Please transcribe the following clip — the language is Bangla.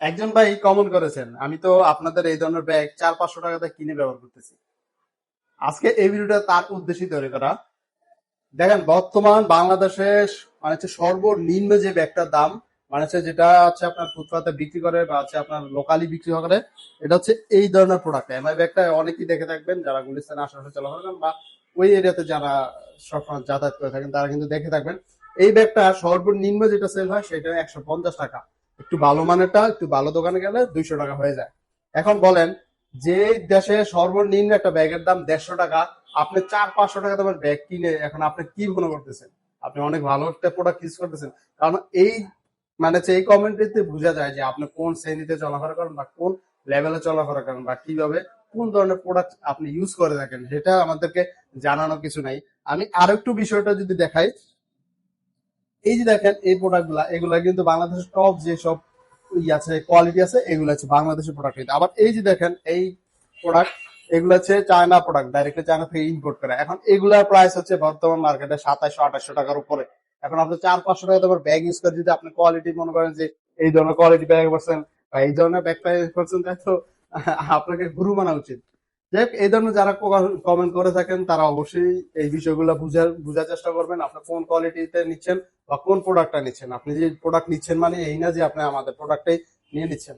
একজন ভাই কমেন্ট করেছেন, আমি তো আপনাদের এই ধরনের ব্যাগ 400-500 টাকাতে কিনে ব্যবহার করতেছি। আজকে এই ভিডিওটা তার উদ্দেশ্যে তৈরি করা। দেখেন, বর্তমান বাংলাদেশে মানে হচ্ছে সর্বনিম্ন যে ব্যাগটার দাম, মানে হচ্ছে যেটা হচ্ছে আপনার ফুটপাতে বিক্রি করে বা হচ্ছে আপনার লোকালি বিক্রি করে, এটা হচ্ছে এই ধরনের প্রোডাক্ট। এমআই ব্যাগটা অনেকেই দেখে থাকবেন যারা গুলিস্তানে আশেপাশে চলাফেরা করেন বা ওই এরিয়াতে যারা সবসময় যাতায়াত করে থাকেন তারা কিন্তু দেখে থাকবেন। এই ব্যাগটা সর্বনিম্ন যেটা সেল হয় সেটা 150 টাকা। একটু ভালো মানেরটা একটু ভালো দোকানে গেলে 200 টাকা হয়ে যায়। এখন বলেন, যে দেশে সর্বনিম্ন একটা ব্যাগের দাম 150 টাকা, আপনি 400-500 টাকা দামের ব্যাগ কিনে এখন আপনি কি মনে করতেছেন? আপনি অনেক ভালো একটা প্রোডাক্ট ইউজ করতেছেন। কারণ এই মানে হচ্ছে এই কমেন্টটিতে বোঝা যায় যে আপনি কোন শ্রেণীতে চলাফেরা করেন বা কোন লেভেলে চলাফেরা করেন বা কিভাবে কোন ধরনের প্রোডাক্ট আপনি ইউজ করে থাকেন, সেটা আমাদেরকে জানানো কিছু নাই। আমি আরো একটু বিষয়টা যদি দেখাই, এই যে দেখেন এই প্রোডাক্ট গুলা, এগুলা কিন্তু বাংলাদেশের টপ যে সব আছে কোয়ালিটি আছে, এগুলো হচ্ছে বাংলাদেশের প্রোডাক্ট। আবার এই যে দেখেন এই প্রোডাক্ট, এগুলো হচ্ছে চায়না প্রোডাক্ট, ডাইরেক্টলি চায়না থেকে ইম্পোর্ট করা। এখন এগুলার প্রাইস হচ্ছে বর্তমান মার্কেটে 2700-2800 টাকার উপরে। এখন আপনি 400-500 টাকা তোমার ব্যাগ ইউজ করে যদি আপনি কোয়ালিটি মনে করেন যে এই ধরনের কোয়ালিটি ব্যাগ করছেন বা এই ধরনের ব্যাগ করছেন, তাই তো আপনাকে গুরু মানা উচিত। যাই হোক, এই ধরনের যারা কমেন্ট করে থাকেন তারা অবশ্যই এই বিষয়গুলো বুঝার চেষ্টা করবেন। আপনি কোন কোয়ালিটিতে নিচ্ছেন বা কোন প্রোডাক্টটা নিচ্ছেন। আপনি যে প্রোডাক্ট নিচ্ছেন মানে এই না যে আপনি আমাদের প্রোডাক্টটাই নিয়ে নিচ্ছেন।